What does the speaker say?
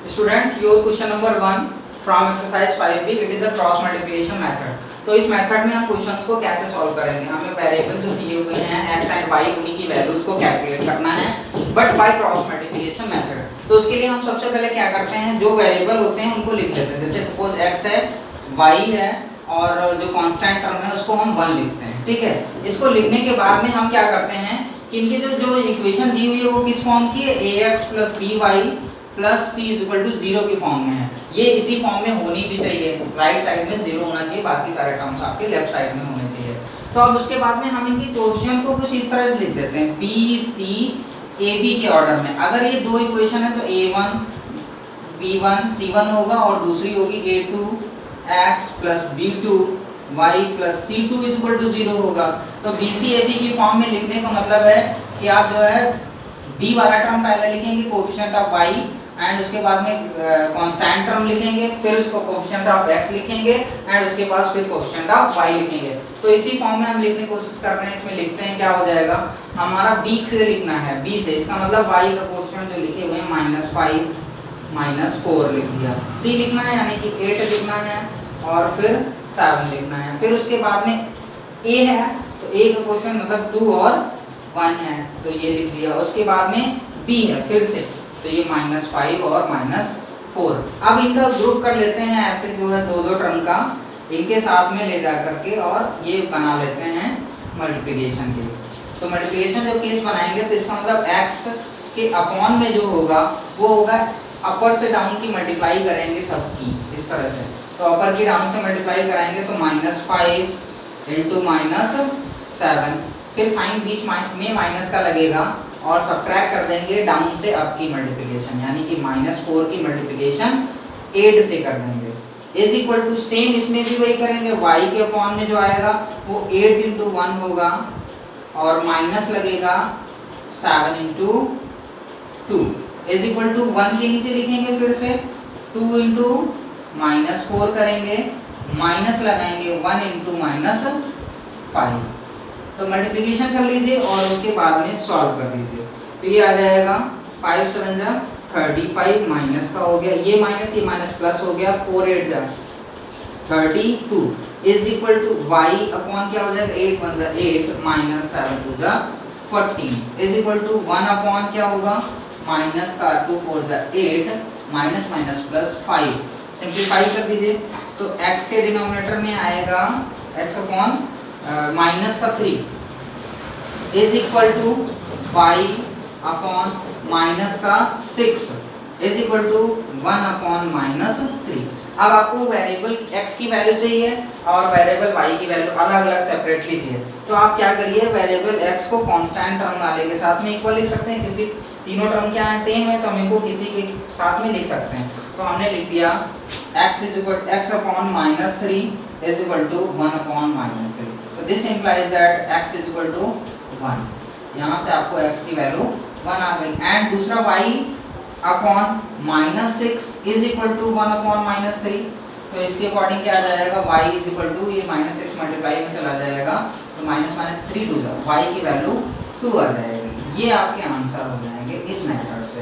Students, your question number 1 from exercise 5b, it is the cross multiplication method. तो इस method में हम questions को कैसे सॉल्व करेंगे, हमें वेरिएबल जो दिए हुए हैं x एंड y उन्हीं की वैल्यूज को कैलकुलेट करना है, but by cross multiplication method. तो उसके लिए हम सबसे पहले क्या करते हैं, जो वेरिएबल होते हैं उनको लिख लेते हैं। जैसे सपोज x है, y है और जो कांस्टेंट टर्म है उसको हम 1 लिखते हैं। ठीक है, इसको लिखने के बाद में हम क्या करते हैं कि इनकी जो इक्वेशन दी हुई है वो किस फॉर्म की है, ax + by प्लस c = 0 की फॉर्म में है। ये इसी फॉर्म में होनी भी चाहिए, राइट साइड में 0 होना चाहिए, बाकी सारे टर्म्स आपके लेफ्ट साइड में होने चाहिए। तो अब उसके बाद में हम इनकी कोएफिशिएंट को कुछ इस तरह से लिख देते हैं, b c a b के ऑर्डर में। अगर ये दो इक्वेशन है तो a1 b1 c1 होगा और दूसरी होगी a2 x + b2 y + c2 = 0 होगा। तो b c a b की फॉर्म में लिखने का मतलब है कि आप जो है b वाला टर्म पहले लिखेंगे, कोएफिशिएंट ऑफ y, एंड उसके बाद में कांस्टेंट टर्म लिखेंगे, फिर उसको कोएफिशिएंट ऑफ x लिखेंगे एंड उसके बाद फिर कोएफिशिएंट ऑफ y लिखेंगे। तो इसी फॉर्म में हम लिखने की कोशिश कर रहे हैं। इसमें लिखते हैं, क्या हो जाएगा, हमारा b से लिखना है, b से, इसका मतलब y का कोएफिशिएंट जो लिखे हुए हैं -5 -4 लिख दिया। c लिखना है यानी कि 8 लिखना है और फिर 7 लिखना है। फिर उसके बाद में a है तो a का कोएफिशिएंट मतलब 2 और 1 है तो ये लिख दिया। उसके बाद में b है फिर से, तो ये -5 और -4। अब इनका ग्रुप कर लेते हैं ऐसे, जो है दो टर्म का इनके साथ में ले जा करके और ये बना लेते हैं मल्टीप्लिकेशन केस। तो मल्टीप्लिकेशन जब केस बनाएंगे तो इसका मतलब x के अपॉन में जो होगा वो होगा, अपर से डाउन की मल्टीप्लाई करेंगे सबकी इस तरह से। तो अपर की डाउन से मल्टीप्लाई कराएंगे तो -5 × -7, फिर साइन बीच में माइनस का लगेगा और सब्ट्रैक्ट कर देंगे डाउन से अप की मल्टीप्लिकेशन, यानी कि -4 की मल्टीप्लिकेशन 8 से कर देंगे। इज इक्वल टू सेम इसमें भी वही करेंगे, y के अपॉन में जो आएगा वो 8 × 1 होगा और माइनस लगेगा 7 × 2 इज इक्वल टू 1 के नीचे लिखेंगे, फिर से 2 × -4 करेंगे, माइनस लगाएंगे 1 × -5। तो मल्टीप्लिकेशन कर लीजिए और उसके बाद में सॉल्व कर लीजिए। तो ये आ जाएगा 5 × 7 = 35, माइनस का हो गया, ये माइनस प्लस हो गया, 4 × 8 = 32 is equal to y upon क्या हो जाएगा, 8 × 1 = 8 -7 = 14 इज इक्वल टू 1 अपॉन क्या होगा, माइनस का 2 × 4 = 8 माइनस प्लस 5। सिंप्लीफाई कर दीजिए तो x के डिनोमिनेटर में आएगा x upon -3 is equal to y upon -6 is equal to 1 upon -3। अब आपको वेरिएबल x की वैल्यू चाहिए और वेरिएबल y की वैल्यू अलग अलग सेपरेटली चाहिए। तो आप क्या करिए, वेरिएबल x को कांस्टेंट टर्म वाले के साथ में इक्वल लिख सकते हैं, क्योंकि तीनों टर्म क्या है, सेम है, तो हम इनको किसी के साथ में लिख सकते हैं। तो हमने लिख दिया x upon -3 is equal to 1 upon -3। तो this implies that x is equal to 1। यहाँ से आपको x की वैल्यू 1 आ गई। एंड दूसरा y upon -6 is equal to 1 upon -3। तो इसके अकॉर्डिंग क्या आ जाएगा, y इज इक्वल टू, ये -6 मल्टीप्लाई में चला जाएगा तो -3 2 y की वैल्यू 2 आ जाएगी। ये आपके आंसर हो जाएंगे इस मेथड से।